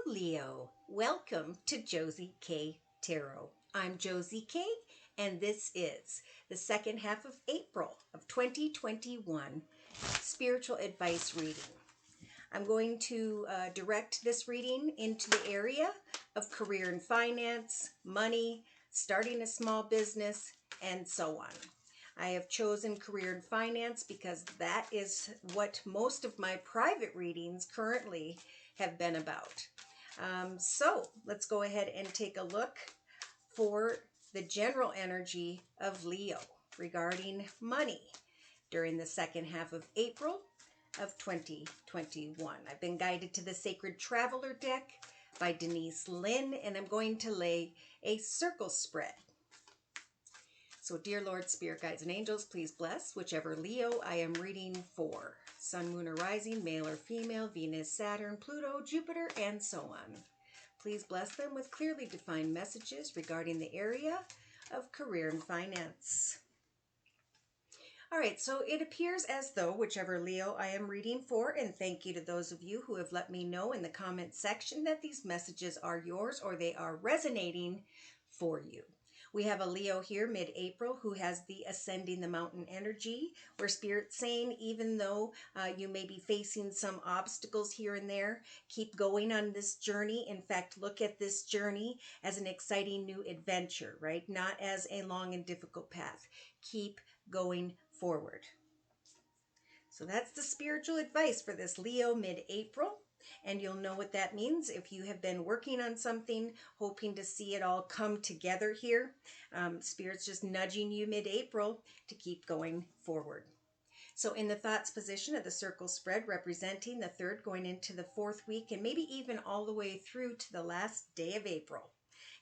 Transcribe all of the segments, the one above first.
Leo. Welcome to Josie K Tarot. I'm Josie K, and this is the second half of April of 2021 spiritual advice reading. I'm going to direct this reading into the area of career and finance, money, starting a small business, and so on. I have chosen career and finance because that is what most of my private readings currently have been about. So let's go ahead and take a look for the general energy of Leo regarding money during the second half of April of 2021. I've been guided to the Sacred Traveler deck by Denise Lynn, and I'm going to lay a circle spread. So, dear Lord, Spirit Guides and Angels, please bless whichever Leo I am reading for. Sun, Moon, or Rising, male or female, Venus, Saturn, Pluto, Jupiter, and so on. Please bless them with clearly defined messages regarding the area of career and finance. All right, so it appears as though whichever Leo I am reading for, and thank you to those of you who have let me know in the comment section that these messages are yours or they are resonating for you. We have a Leo here mid-April who has the ascending the mountain energy, where Spirit's saying even though you may be facing some obstacles here and there, keep going on this journey. In fact, look at this journey as an exciting new adventure, right? Not as a long and difficult path. Keep going forward. So that's the spiritual advice for this Leo mid-April. And you'll know what that means if you have been working on something, hoping to see it all come together here. Spirit's just nudging you mid-April to keep going forward. So in the thoughts position of the circle spread, representing the third going into the fourth week, and maybe even all the way through to the last day of April.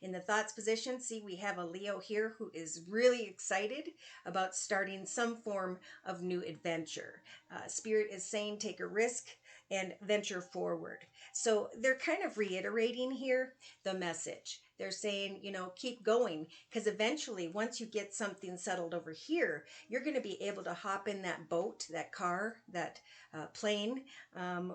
In the thoughts position, see, we have a Leo here who is really excited about starting some form of new adventure. Spirit is saying take a risk and venture forward. So they're kind of reiterating here the message. They're saying, keep going, because eventually once you get something settled over here, you're going to be able to hop in that boat, that car, that plane,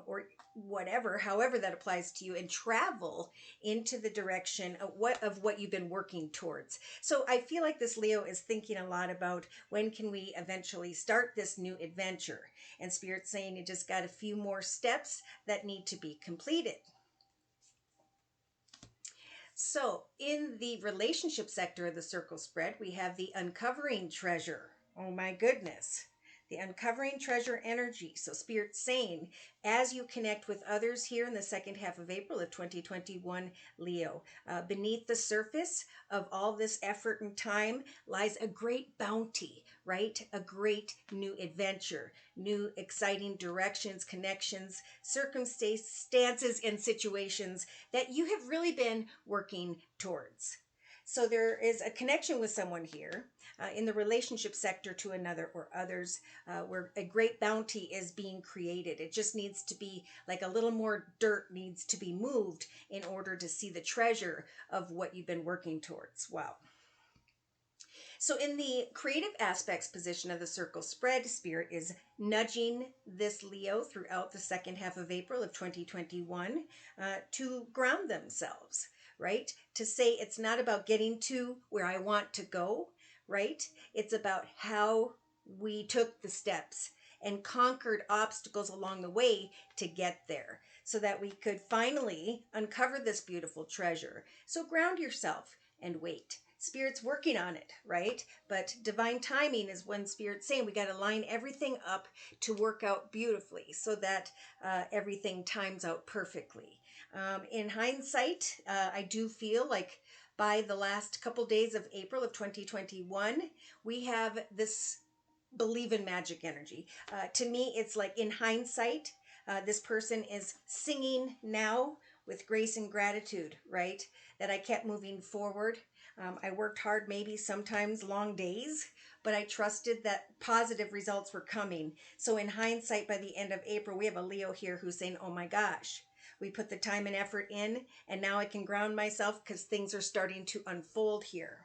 or whatever, however that applies to you, and travel into the direction of what you've been working towards. So I feel like this Leo is thinking a lot about when can we eventually start this new adventure. And Spirit's saying you just got a few more steps that need to be completed. So in the relationship sector of the circle spread, we have the uncovering treasure. Oh my goodness. The uncovering treasure energy. So Spirit's saying, as you connect with others here in the second half of April of 2021, Leo, beneath the surface of all this effort and time lies a great bounty, right? A great new adventure, new exciting directions, connections, circumstances, and situations that you have really been working towards. So there is a connection with someone here in the relationship sector to another or others where a great bounty is being created. It just needs to be like a little more dirt needs to be moved in order to see the treasure of what you've been working towards. Wow. So in the creative aspects position of the circle spread, Spirit is nudging this Leo throughout the second half of April of 2021 to ground themselves, right? To say it's not about getting to where I want to go, right? It's about how we took the steps and conquered obstacles along the way to get there so that we could finally uncover this beautiful treasure. So ground yourself and wait. Spirit's working on it, right? But divine timing is when Spirit's saying we got to line everything up to work out beautifully so that everything times out perfectly. In hindsight, I do feel like by the last couple days of April of 2021, we have this believe in magic energy. To me, it's like in hindsight, this person is singing now with grace and gratitude, right? That I kept moving forward. I worked hard, maybe sometimes long days, but I trusted that positive results were coming. So in hindsight, by the end of April, we have a Leo here who's saying, oh my gosh, we put the time and effort in, and now I can ground myself because things are starting to unfold here.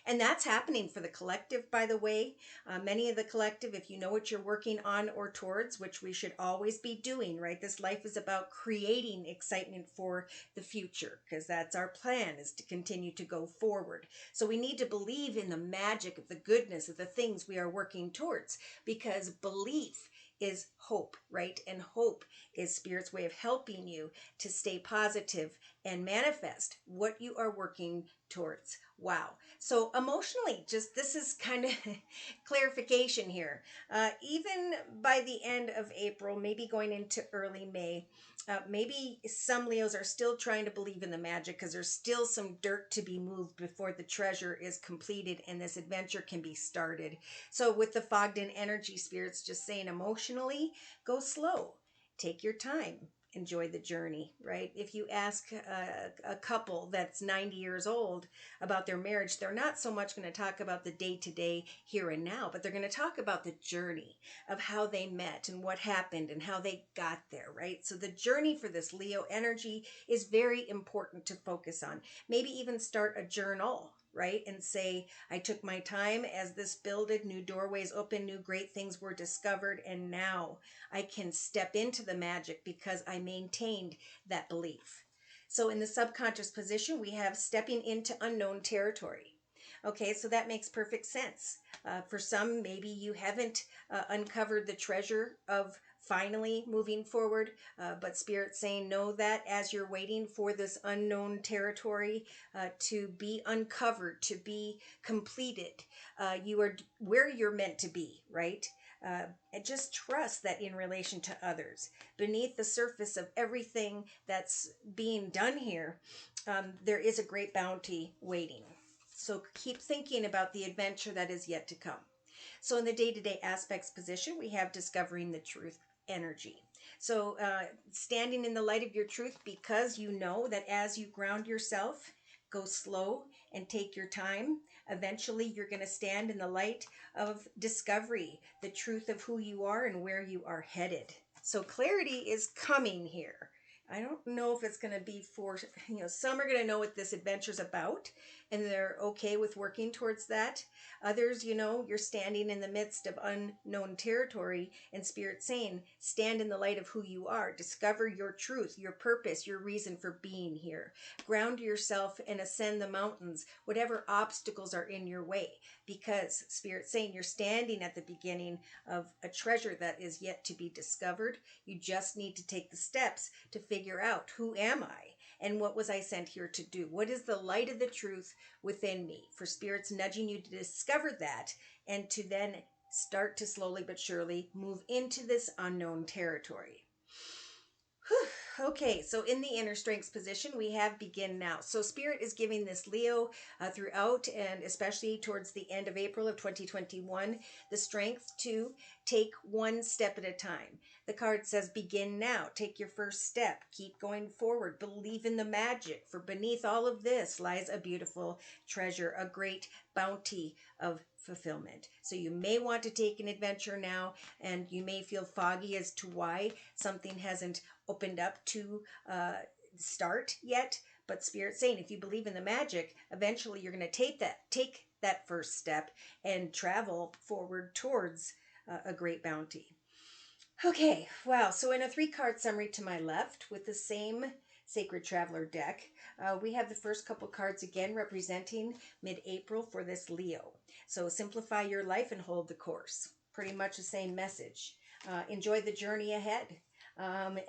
And that's happening for the collective, by the way. Many of the collective, if you know what you're working on or towards, which we should always be doing, right? This life is about creating excitement for the future, because that's our plan, is to continue to go forward. So we need to believe in the magic of the goodness of the things we are working towards, because belief is hope, right? And hope is Spirit's way of helping you to stay positive and manifest what you are working towards. Wow. So emotionally, just this is kind of clarification here. Even by the end of April, maybe going into early May, maybe some Leos are still trying to believe in the magic, because there's still some dirt to be moved before the treasure is completed and this adventure can be started. So with the fogged in energy, Spirit's just saying emotionally, go slow, take your time, enjoy the journey, right? If you ask a couple that's 90 years old about their marriage, they're not so much going to talk about the day-to-day here and now, but they're going to talk about the journey of how they met and what happened and how they got there, right? So the journey for this Leo energy is very important to focus on. Maybe even start a journal, right? And say, I took my time as this builded, new doorways open, new great things were discovered, and now I can step into the magic because I maintained that belief. So in the subconscious position, we have stepping into unknown territory. Okay, so that makes perfect sense. For some, maybe you haven't uncovered the treasure of finally moving forward, but Spirit's saying know that as you're waiting for this unknown territory to be uncovered, to be completed, you are where you're meant to be, right? And just trust that in relation to others, beneath the surface of everything that's being done here, there is a great bounty waiting. So keep thinking about the adventure that is yet to come. So in the day-to-day aspects position, we have discovering the truth energy. So standing in the light of your truth, because you know that as you ground yourself, go slow and take your time, eventually you're going to stand in the light of discovery, the truth of who you are and where you are headed. So clarity is coming here. I don't know if it's going to be for, some are going to know what this adventure is about and they're okay with working towards that. Others, you're standing in the midst of unknown territory, and Spirit saying, stand in the light of who you are. Discover your truth, your purpose, your reason for being here. Ground yourself and ascend the mountains, whatever obstacles are in your way, because Spirit saying you're standing at the beginning of a treasure that is yet to be discovered. You just need to take the steps to figure out, who am I? And what was I sent here to do? What is the light of the truth within me? For Spirit's nudging you to discover that and to then start to slowly but surely move into this unknown territory. Whew. Okay, so in the inner strengths position, we have begin now. So Spirit is giving this Leo throughout and especially towards the end of April of 2021, the strength to take one step at a time. The card says begin now, take your first step, keep going forward, believe in the magic, for beneath all of this lies a beautiful treasure, a great bounty of fulfillment. So you may want to take an adventure now, and you may feel foggy as to why something hasn't opened up to start yet, but Spirit's saying if you believe in the magic, eventually you're going to take that first step and travel forward towards a great bounty. Okay, wow. So in a 3-card summary to my left with the same Sacred Traveler deck, we have the first couple cards again representing mid-April for this Leo. So simplify your life and hold the course. Pretty much the same message. Enjoy the journey ahead.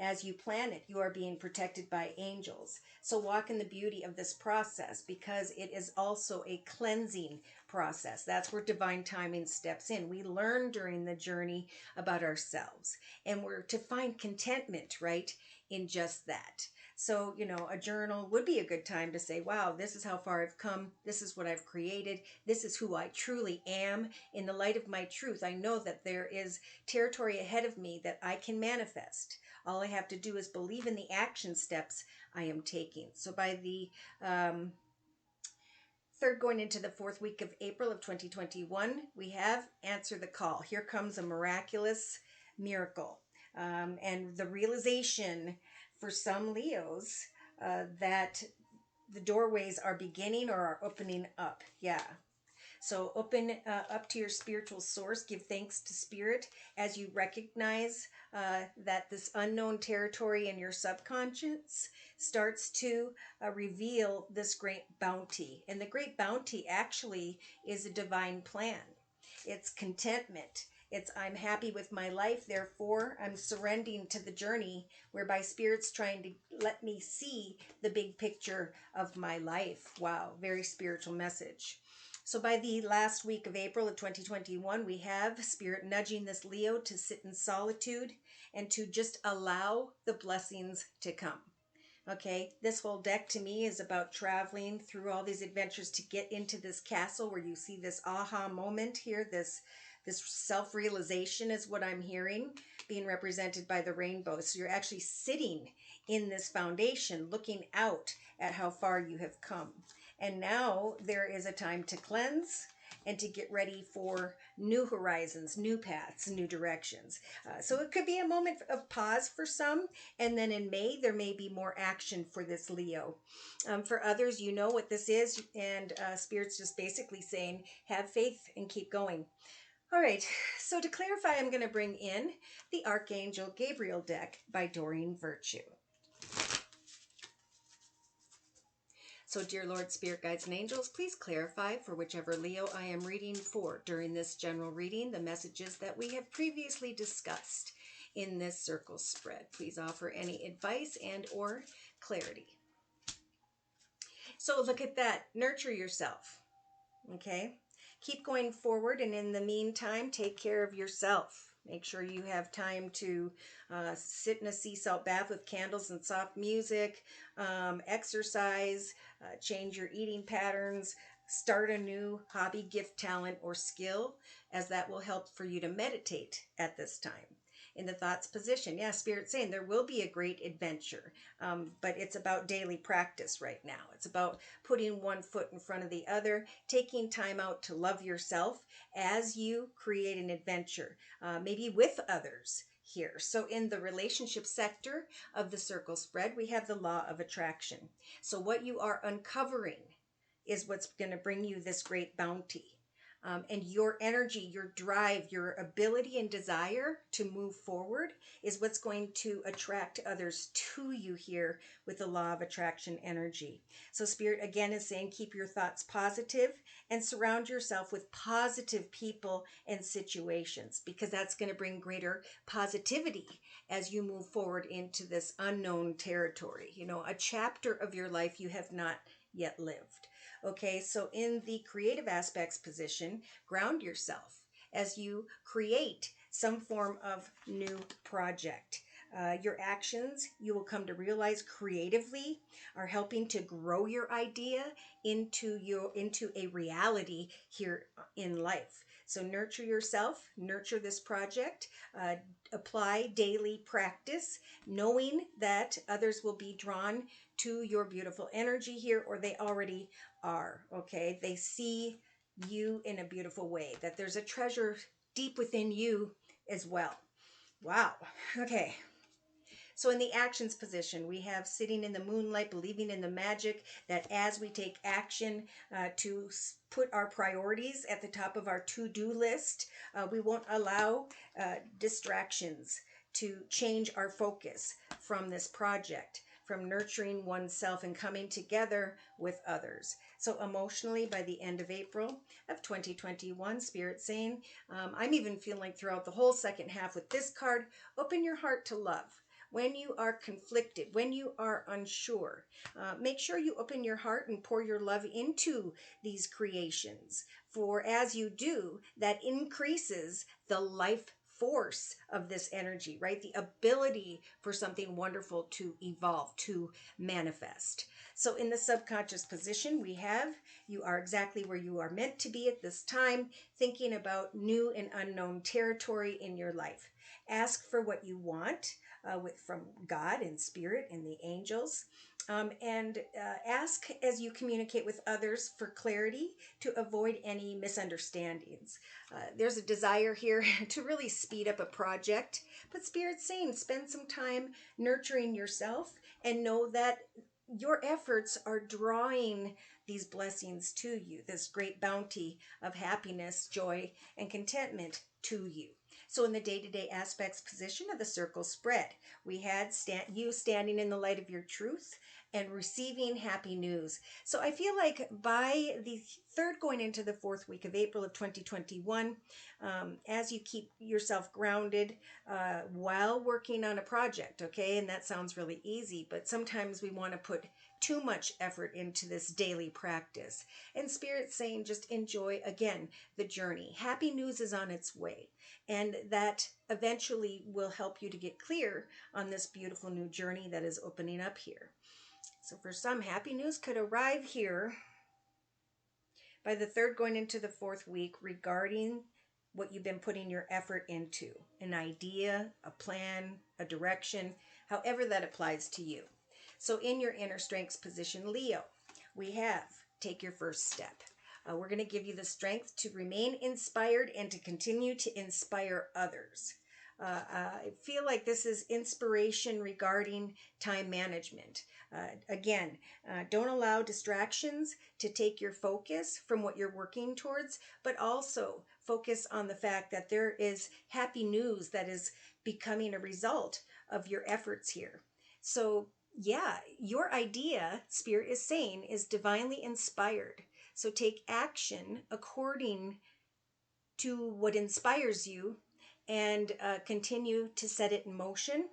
As you plan it, you are being protected by angels. So walk in the beauty of this process, because it is also a cleansing process. That's where divine timing steps in. We learn during the journey about ourselves, and we're to find contentment, right, in just that. So, a journal would be a good time to say, wow, this is how far I've come. This is what I've created. This is who I truly am. In the light of my truth, I know that there is territory ahead of me that I can manifest. All I have to do is believe in the action steps I am taking. So by the third going into the 4th week of April of 2021, we have answer the call. Here comes a miraculous miracle. And the realization for some Leos that the doorways are beginning or are opening up. Yeah. So open up to your spiritual source. Give thanks to Spirit as you recognize that this unknown territory in your subconscious starts to reveal this great bounty. And the great bounty actually is a divine plan. It's contentment. It's I'm happy with my life, therefore I'm surrendering to the journey, whereby Spirit's trying to let me see the big picture of my life. Wow, very spiritual message. So by the last week of April of 2021, we have Spirit nudging this Leo to sit in solitude and to just allow the blessings to come. Okay, this whole deck to me is about traveling through all these adventures to get into this castle where you see this aha moment here, this self-realization is what I'm hearing, being represented by the rainbow. So you're actually sitting in this foundation, looking out at how far you have come. And now there is a time to cleanse and to get ready for new horizons, new paths, new directions. So it could be a moment of pause for some, and then in May, there may be more action for this Leo. For others, you know what this is, and Spirit's just basically saying, have faith and keep going. All right, so to clarify, I'm going to bring in the Archangel Gabriel deck by Doreen Virtue. So, dear Lord, Spirit Guides and Angels, please clarify for whichever Leo I am reading for during this general reading the messages that we have previously discussed in this circle spread. Please offer any advice and or clarity. So look at that. Nurture yourself. Okay? Keep going forward, and in the meantime, take care of yourself. Make sure you have time to sit in a sea salt bath with candles and soft music, exercise, change your eating patterns, start a new hobby, gift, talent, or skill, as that will help for you to meditate at this time. In the thoughts position, yeah, Spirit's saying there will be a great adventure, but it's about daily practice right now. It's about putting one foot in front of the other, taking time out to love yourself as you create an adventure, maybe with others here. So in the relationship sector of the circle spread, we have the law of attraction. So what you are uncovering is what's going to bring you this great bounty. And your energy, your drive, your ability and desire to move forward is what's going to attract others to you here with the law of attraction energy. So Spirit again is saying keep your thoughts positive and surround yourself with positive people and situations, because that's going to bring greater positivity as you move forward into this unknown territory. You know, a chapter of your life you have not yet lived. Okay, so in the creative aspects position, ground yourself as you create some form of new project. Your actions, you will come to realize creatively, are helping to grow your idea into a reality here in life. So nurture yourself, nurture this project, apply daily practice, knowing that others will be drawn to your beautiful energy here, or they already are, okay? They see you in a beautiful way, that there's a treasure deep within you as well. Wow. Okay. So in the actions position, we have sitting in the moonlight, believing in the magic, that as we take action to put our priorities at the top of our to-do list, we won't allow distractions to change our focus from this project, from nurturing oneself and coming together with others. So emotionally, by the end of April of 2021, Spirit saying, I'm even feeling like throughout the whole second half with this card, open your heart to love. When you are conflicted, when you are unsure, make sure you open your heart and pour your love into these creations. For as you do, that increases the life force of this energy, right? The ability for something wonderful to evolve, to manifest. So in the subconscious position, we have, you are exactly where you are meant to be at this time, thinking about new and unknown territory in your life. Ask for what you want from God and Spirit and the angels. And ask as you communicate with others for clarity to avoid any misunderstandings. There's a desire here to really speed up a project, but Spirit's saying spend some time nurturing yourself and know that your efforts are drawing these blessings to you, this great bounty of happiness, joy, and contentment to you. So in the day-to-day aspects position of the circle spread, we had you standing in the light of your truth and receiving happy news. So I feel like by the third going into the fourth week of April of 2021, as you keep yourself grounded while working on a project, okay, and that sounds really easy, but sometimes we want to put too much effort into this daily practice. And Spirit's saying just enjoy, again, the journey. Happy news is on its way. And that eventually will help you to get clear on this beautiful new journey that is opening up here. So for some, happy news could arrive here by the third going into the fourth week regarding what you've been putting your effort into. An idea, a plan, a direction, however that applies to you. So in your inner strengths position, Leo, we have take your first step. We're going to give you the strength to remain inspired and to continue to inspire others. I feel like this is inspiration regarding time management. Again, don't allow distractions to take your focus from what you're working towards, but also focus on the fact that there is happy news that is becoming a result of your efforts here. So yeah, your idea, Spirit is saying, is divinely inspired. So take action according to what inspires you and continue to set it in motion,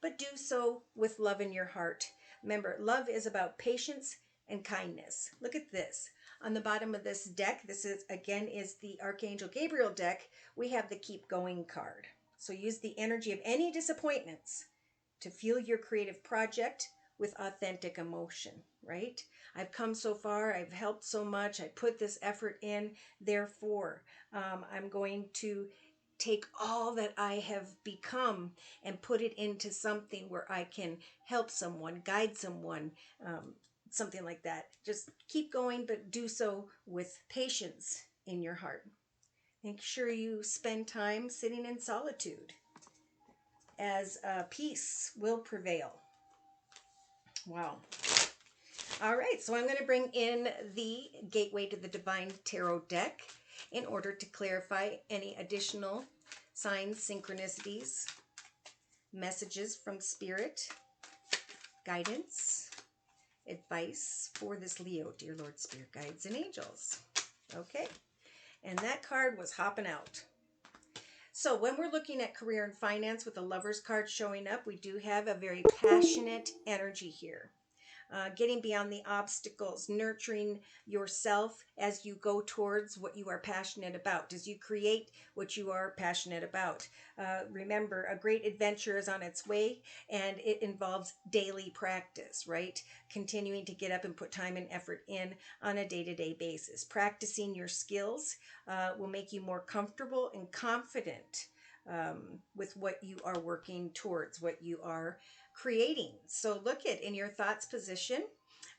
but do so with love in your heart. Remember, love is about patience and kindness. Look at this. On the bottom of this deck, this is, again, is the Archangel Gabriel deck. We have the Keep Going card. So use the energy of any disappointments to fuel your creative project with authentic emotion, right? I've come so far, I've helped so much, I put this effort in, therefore, I'm going to take all that I have become and put it into something where I can help someone, guide someone, something like that. Just keep going, but do so with patience in your heart. Make sure you spend time sitting in solitude, as peace will prevail. Wow. All right, so I'm going to bring in the Gateway to the Divine Tarot deck in order to clarify any additional signs, synchronicities, messages from Spirit, guidance, advice for this Leo, dear Lord, Spirit, guides, and angels. Okay, and that card was hopping out. So when we're looking at career and finance with the Lover's card showing up, we do have a very passionate energy here. Getting beyond the obstacles, nurturing yourself as you go towards what you are passionate about, as you create what you are passionate about. Remember, a great adventure is on its way, and it involves daily practice, right? Continuing to get up and put time and effort in on a day-to-day basis. Practicing your skills will make you more comfortable and confident with what you are working towards, what you are creating. So look at in your thoughts position.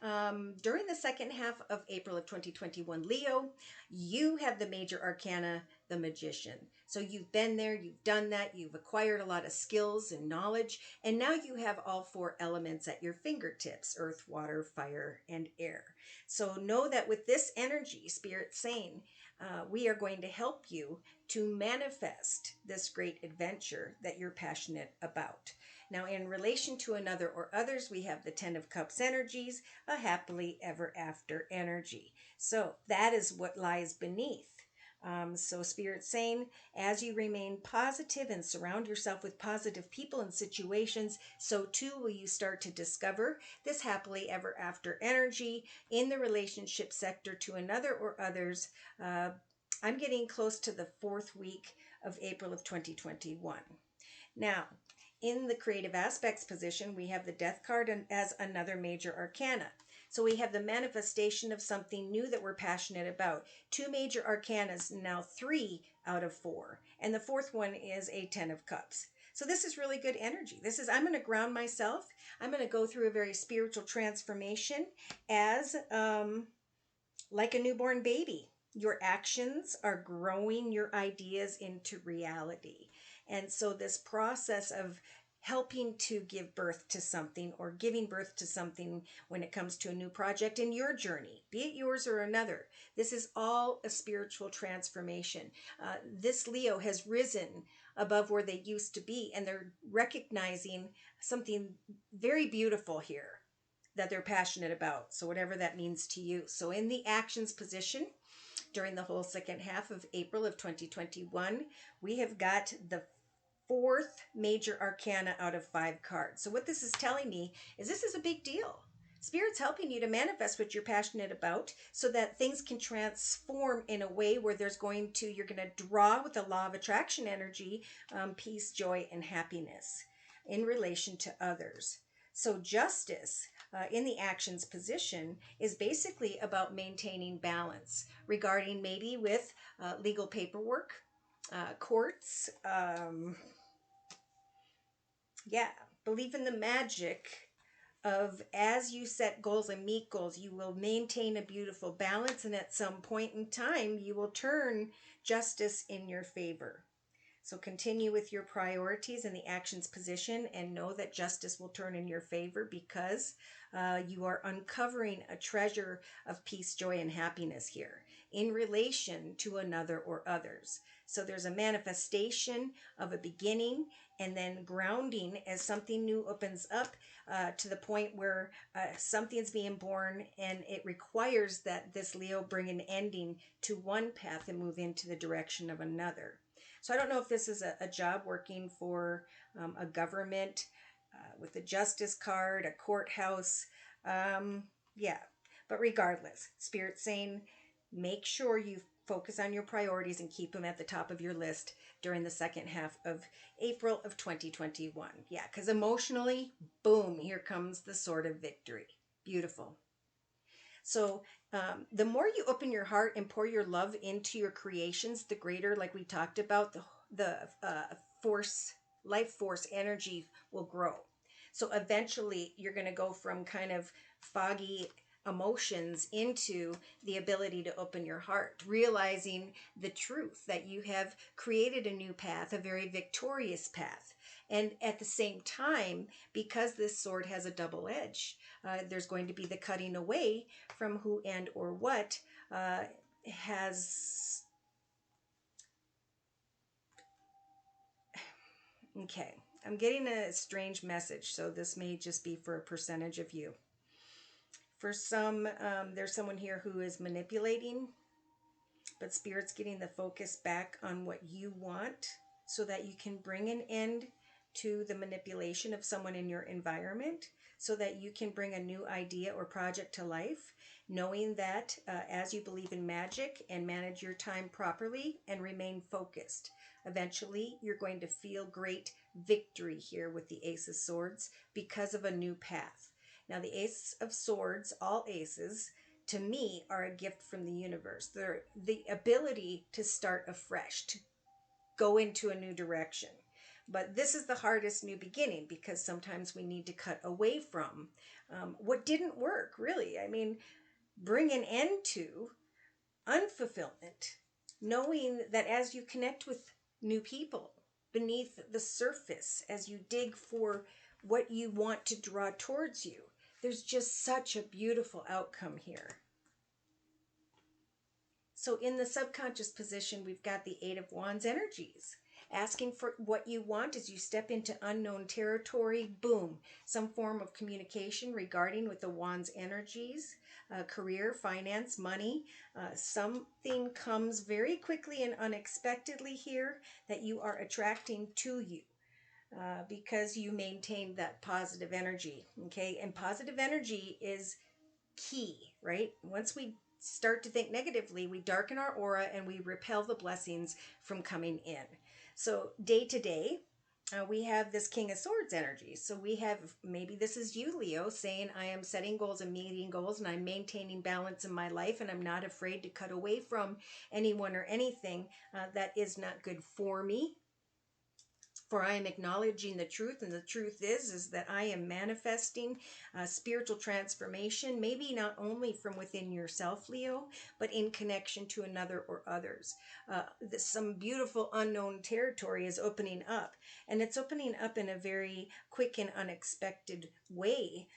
During the second half of April of 2021, Leo, you have the major arcana, the Magician. So you've been there, you've done that, you've acquired a lot of skills and knowledge, and now you have all four elements at your fingertips: earth, water, fire, and air. So know that with this energy, Spirit's saying, we are going to help you to manifest this great adventure that you're passionate about. Now, in relation to another or others, we have the Ten of Cups energies, a happily ever after energy. So that is what lies beneath. So Spirit's saying, as you remain positive and surround yourself with positive people and situations, so too will you start to discover this happily ever after energy in the relationship sector to another or others. I'm getting close to the fourth week of April of 2021. Now, in the creative aspects position, we have the Death card as another major arcana. So we have the manifestation of something new that we're passionate about. Two major arcanas, now 3 out of 4. And the fourth one is a 10 of Cups. So this is really good energy. This is, I'm going to ground myself. I'm going to go through a very spiritual transformation as like a newborn baby. Your actions are growing your ideas into reality. And so this process of helping to give birth to something or giving birth to something when it comes to a new project in your journey, be it yours or another. This is all a spiritual transformation. This Leo has risen above where they used to be, and they're recognizing something very beautiful here that they're passionate about. So, whatever that means to you. So, in the actions position, during the whole second half of April of 2021, we have got the fourth major arcana out of 5 cards. So what this is telling me is this is a big deal. Spirit's helping you to manifest what you're passionate about so that things can transform in a way where you're going to draw with the law of attraction energy, peace, joy, and happiness in relation to others. So justice in the actions position is basically about maintaining balance regarding maybe with legal paperwork, courts, believe in the magic of as you set goals and meet goals, you will maintain a beautiful balance, and at some point in time, you will turn justice in your favor. So continue with your priorities in the actions position and know that justice will turn in your favor because you are uncovering a treasure of peace, joy, and happiness here in relation to another or others. So there's a manifestation of a beginning and then grounding as something new opens up to the point where something's being born, and it requires that this Leo bring an ending to one path and move into the direction of another. So I don't know if this is a job working for a government with a justice card, a courthouse. But regardless, Spirit's saying make sure you focus on your priorities and keep them at the top of your list during the second half of April of 2021. Yeah, because emotionally, boom, here comes the sword of victory. Beautiful. So the more you open your heart and pour your love into your creations, the greater, like we talked about, the life force energy will grow. So eventually you're going to go from kind of foggy emotions into the ability to open your heart, realizing the truth that you have created a new path, a very victorious path. And at the same time, because this sword has a double edge, there's going to be the cutting away from who and or what has... Okay, I'm getting a strange message, so this may just be for a percentage of you. For some, there's someone here who is manipulating, but Spirit's getting the focus back on what you want so that you can bring an end to the manipulation of someone in your environment, so that you can bring a new idea or project to life, knowing that as you believe in magic and manage your time properly and remain focused, eventually you're going to feel great victory here with the Ace of Swords because of a new path. Now, the Ace of Swords, all aces, to me, are a gift from the universe. They're the ability to start afresh, to go into a new direction. But this is the hardest new beginning because sometimes we need to cut away from what didn't work, really. I mean, bring an end to unfulfillment, knowing that as you connect with new people beneath the surface, as you dig for what you want to draw towards you, there's just such a beautiful outcome here. So in the subconscious position, we've got the Eight of Wands energies. Asking for what you want as you step into unknown territory, boom, some form of communication regarding with the Wands energies, career, finance, money. Something comes very quickly and unexpectedly here that you are attracting to you. Because you maintain that positive energy, okay? And positive energy is key, right? Once we start to think negatively, we darken our aura and we repel the blessings from coming in. So day to day, we have this King of Swords energy. So we have, maybe this is you, Leo, saying I am setting goals and meeting goals and I'm maintaining balance in my life and I'm not afraid to cut away from anyone or anything that is not good for me. For I am acknowledging the truth, and the truth is that I am manifesting spiritual transformation, maybe not only from within yourself, Leo, but in connection to another or others. Some beautiful unknown territory is opening up, and it's opening up in a very quick and unexpected way.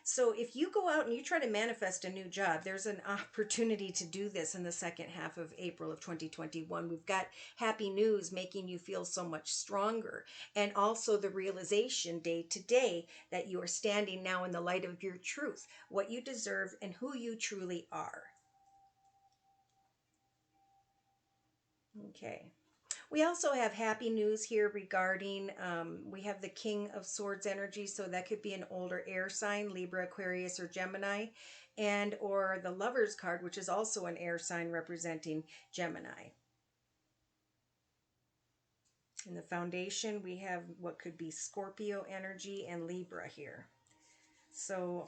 So if you go out and you try to manifest a new job, there's an opportunity to do this in the second half of April of 2021. We've got happy news making you feel so much stronger. And also the realization day to day that you are standing now in the light of your truth, what you deserve and who you truly are. Okay. We also have happy news here regarding, we have the King of Swords energy, so that could be an older air sign, Libra, Aquarius, or Gemini, and or the Lover's card, which is also an air sign representing Gemini. In the foundation, we have what could be Scorpio energy and Libra here. So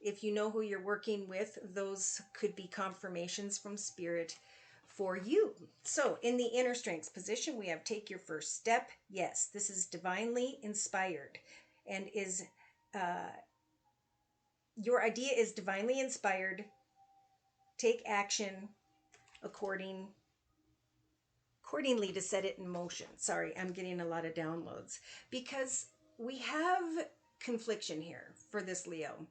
if you know who you're working with, those could be confirmations from Spirit for you. So in the inner strengths position, we have take your first step. Yes, this is divinely inspired and is your idea is divinely inspired. Take action accordingly to set it in motion. Sorry, I'm getting a lot of downloads because we have confliction here for this Leo.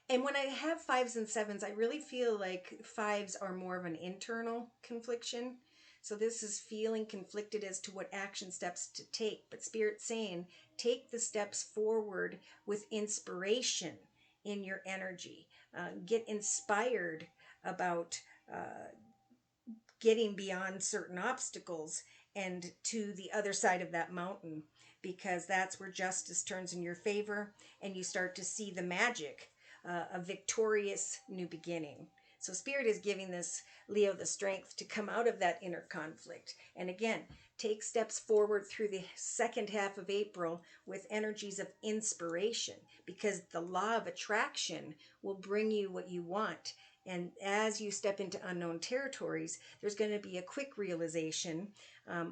And when I have fives and sevens, I really feel like fives are more of an internal confliction. So this is feeling conflicted as to what action steps to take. But Spirit's saying, take the steps forward with inspiration in your energy. Get inspired about getting beyond certain obstacles and to the other side of that mountain, because that's where justice turns in your favor and you start to see the magic, a victorious new beginning. So Spirit is giving this Leo the strength to come out of that inner conflict. And again, take steps forward through the second half of April with energies of inspiration, because the law of attraction will bring you what you want. And as you step into unknown territories, there's going to be a quick realization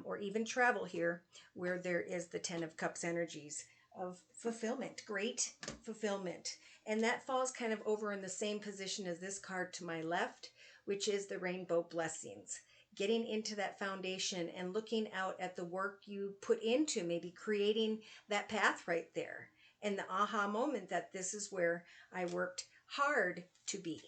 or even travel here where there is the 10 of Cups energies of fulfillment, great fulfillment. And that falls kind of over in the same position as this card to my left, which is the rainbow blessings. Getting into that foundation and looking out at the work you put into maybe creating that path right there. And the aha moment that this is where I worked hard to be.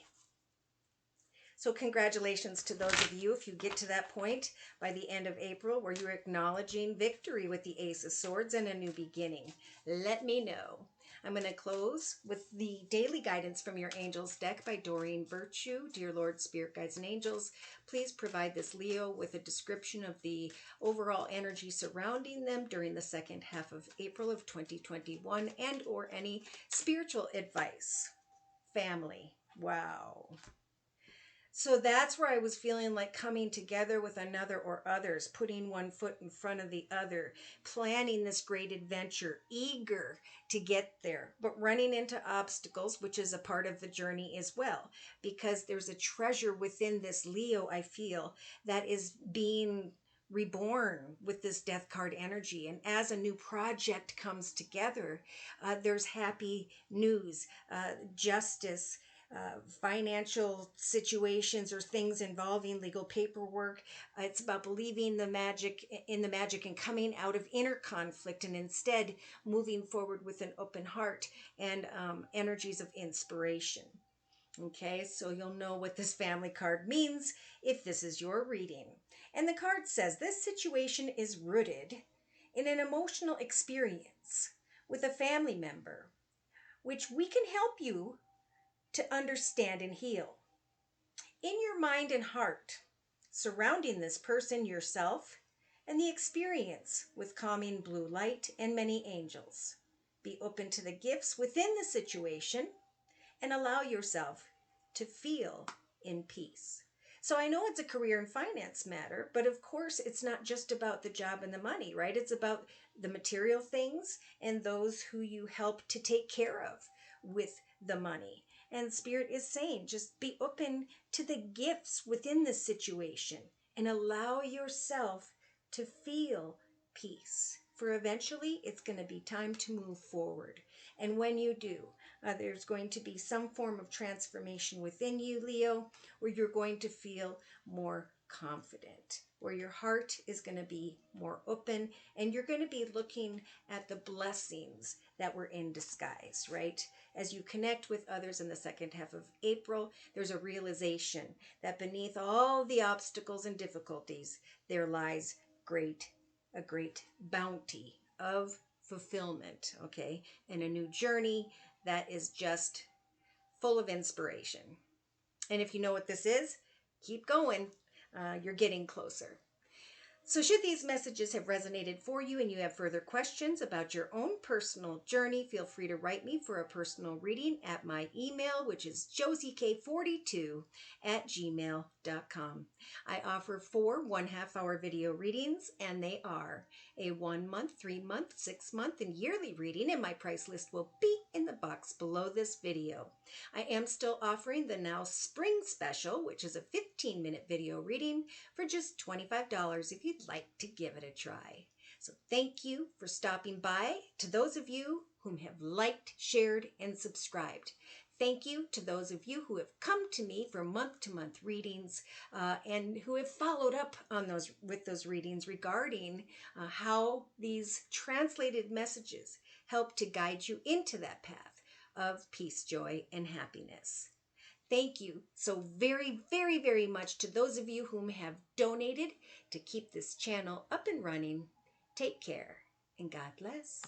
So congratulations to those of you if you get to that point by the end of April where you're acknowledging victory with the Ace of Swords and a new beginning. Let me know. I'm going to close with the daily guidance from your angels deck by Doreen Virtue. Dear Lord, Spirit, Guides, and Angels, please provide this Leo with a description of the overall energy surrounding them during the second half of April of 2021 and or any spiritual advice. Family. Wow. So that's where I was feeling like coming together with another or others, putting one foot in front of the other, planning this great adventure, eager to get there, but running into obstacles, which is a part of the journey as well, because there's a treasure within this Leo, I feel, that is being reborn with this death card energy. And as a new project comes together, there's happy news, justice, financial situations or things involving legal paperwork. It's about believing the magic and coming out of inner conflict and instead moving forward with an open heart and energies of inspiration. Okay, so you'll know what this family card means if this is your reading. And the card says this situation is rooted in an emotional experience with a family member, which we can help you to understand and heal. In your mind and heart, surrounding this person, yourself, and the experience with calming blue light and many angels. Be open to the gifts within the situation and allow yourself to feel in peace. So I know it's a career and finance matter, but of course it's not just about the job and the money, right? It's about the material things and those who you help to take care of with the money. And Spirit is saying, just be open to the gifts within this situation and allow yourself to feel peace. For eventually, it's going to be time to move forward. And when you do, there's going to be some form of transformation within you, Leo, where you're going to feel more confident, where your heart is going to be more open, and you're going to be looking at the blessings that were in disguise, right? As you connect with others in the second half of April, there's a realization that beneath all the obstacles and difficulties, there lies a great bounty of fulfillment, okay? And a new journey that is just full of inspiration. And if you know what this is, keep going. You're getting closer. So should these messages have resonated for you and you have further questions about your own personal journey, feel free to write me for a personal reading at my email, which is josiek42@gmail.com. I offer 4 1/2-hour video readings, and they are a 1-month, 3-month, 6-month, and yearly reading, and my price list will be in the box below this video. I am still offering the Now Spring Special, which is a 15-minute video reading for just $25 if you'd like to give it a try. So thank you for stopping by. To those of you whom have liked, shared, and subscribed. Thank you to those of you who have come to me for month-to-month readings and who have followed up on those readings regarding how these translated messages help to guide you into that path of peace, joy, and happiness. Thank you so very, very, very much to those of you whom have donated to keep this channel up and running. Take care and God bless.